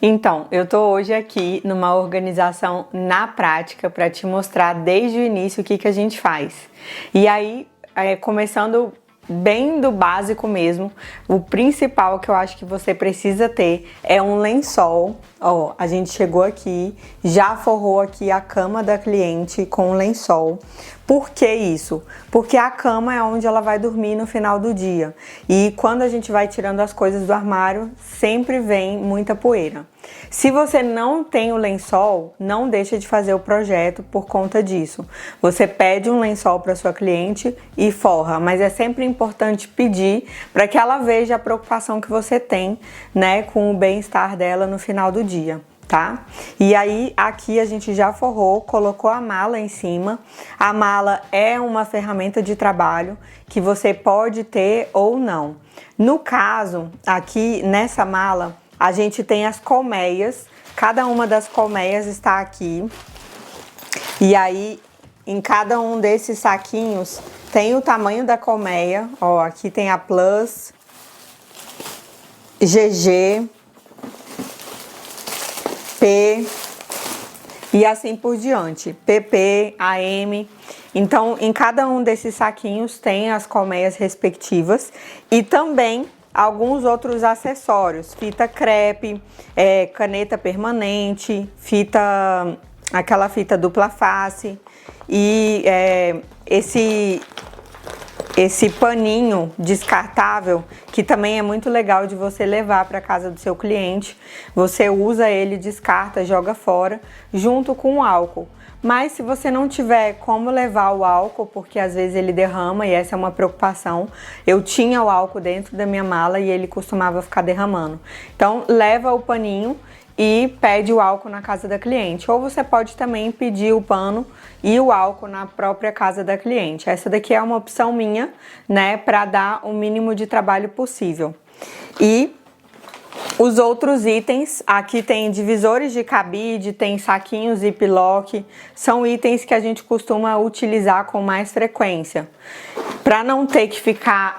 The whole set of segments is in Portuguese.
Então, eu tô hoje aqui numa organização na prática para te mostrar desde o início o que a gente faz. E aí, começando bem do básico mesmo, o principal que eu acho que você precisa ter é um lençol. Ó, a gente chegou aqui, já forrou aqui a cama da cliente com um lençol. Por que isso? Porque a cama é onde ela vai dormir no final do dia. E quando a gente vai tirando as coisas do armário, sempre vem muita poeira. Se você não tem o lençol, não deixa de fazer o projeto por conta disso. Você pede um lençol para sua cliente e forra, mas é sempre importante pedir para que ela veja a preocupação que você tem, né, com o bem-estar dela no final do dia. Tá? E aí aqui a gente já forrou, colocou a mala em cima. A mala é uma ferramenta de trabalho que você pode ter ou não. No caso, aqui nessa mala, a gente tem as colmeias. Cada uma das colmeias está aqui. E aí, em cada um desses saquinhos, tem o tamanho da colmeia. Ó, aqui tem a Plus, GG, P e assim por diante, PP, AM. Então, em cada um desses saquinhos tem as colmeias respectivas e também alguns outros acessórios, fita crepe, caneta permanente, aquela fita dupla face e esse paninho descartável, que também é muito legal de você levar para casa do seu cliente. Você usa ele, descarta, joga fora, junto com o álcool. Mas se você não tiver como levar o álcool, porque às vezes ele derrama e essa é uma preocupação, eu tinha o álcool dentro da minha mala e ele costumava ficar derramando. Então leva o paninho e pede o álcool na casa da cliente. Ou você pode também pedir o pano e o álcool na própria casa da cliente. Essa daqui é uma opção minha, né, para dar o mínimo de trabalho possível. E os outros itens, aqui tem divisores de cabide, tem saquinhos ziplock, são itens que a gente costuma utilizar com mais frequência. Para não ter que ficar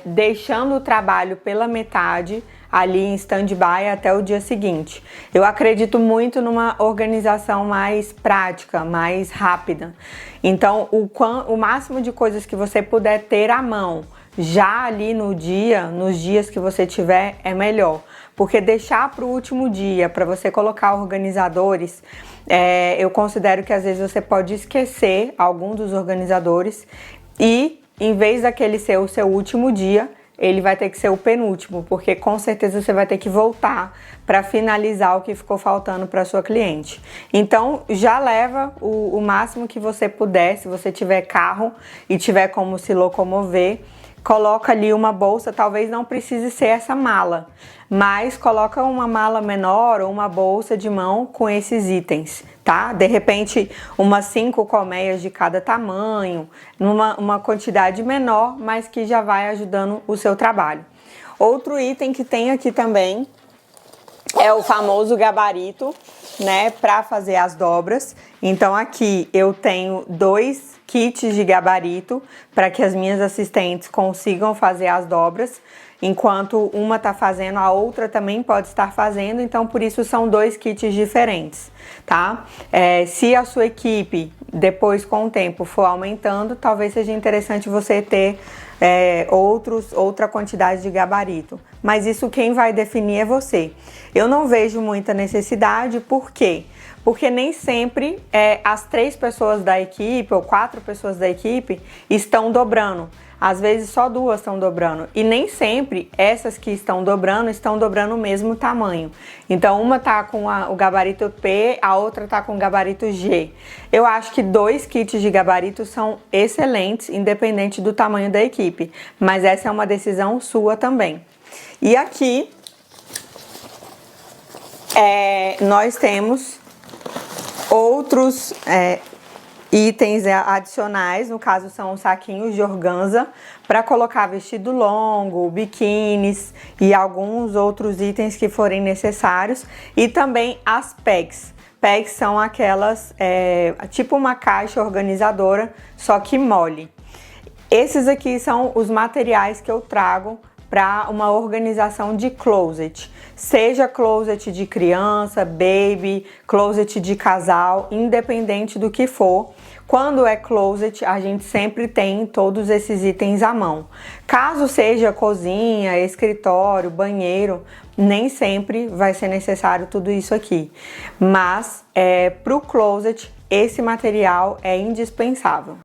deixando o trabalho pela metade, ali em stand-by até o dia seguinte. Eu acredito muito numa organização mais prática, mais rápida. Então, o máximo de coisas que você puder ter à mão, já ali no dia, nos dias que você tiver, é melhor. Porque deixar para o último dia, para você colocar organizadores, eu considero que às vezes você pode esquecer algum dos organizadores e, em vez daquele ser o seu último dia, ele vai ter que ser o penúltimo, porque com certeza você vai ter que voltar para finalizar o que ficou faltando para sua cliente. Então, já leva o máximo que você puder, se você tiver carro e tiver como se locomover, coloca ali uma bolsa, talvez não precise ser essa mala, mas coloca uma mala menor ou uma bolsa de mão com esses itens, tá? De repente, umas 5 colmeias de cada tamanho, uma quantidade menor, mas que já vai ajudando o seu trabalho. Outro item que tem aqui também é o famoso gabarito, né, para fazer as dobras. Então aqui eu tenho 2 kits de gabarito para que as minhas assistentes consigam fazer as dobras. Enquanto uma está fazendo, a outra também pode estar fazendo, então por isso são 2 kits diferentes, tá? Se a sua equipe, com o tempo, for aumentando, talvez seja interessante você ter outra quantidade de gabarito. Mas isso quem vai definir é você. Eu não vejo muita necessidade, por quê? Porque nem sempre as 3 pessoas da equipe ou 4 pessoas da equipe estão dobrando. Às vezes só 2 estão dobrando. E nem sempre essas que estão dobrando o mesmo tamanho. Então uma tá com o gabarito P, a outra tá com o gabarito G. Eu acho que 2 kits de gabarito são excelentes, independente do tamanho da equipe. Mas essa é uma decisão sua também. E aqui nós temos outros itens adicionais, no caso são saquinhos de organza para colocar vestido longo, biquínis e alguns outros itens que forem necessários, e também as pegs. Pegs são aquelas, tipo uma caixa organizadora, só que mole. Esses aqui são os materiais que eu trago para uma organização de closet, seja closet de criança, baby, closet de casal, independente do que for. Quando é closet, a gente sempre tem todos esses itens à mão. Caso seja cozinha, escritório, banheiro, nem sempre vai ser necessário tudo isso aqui. Mas para o closet, esse material é indispensável.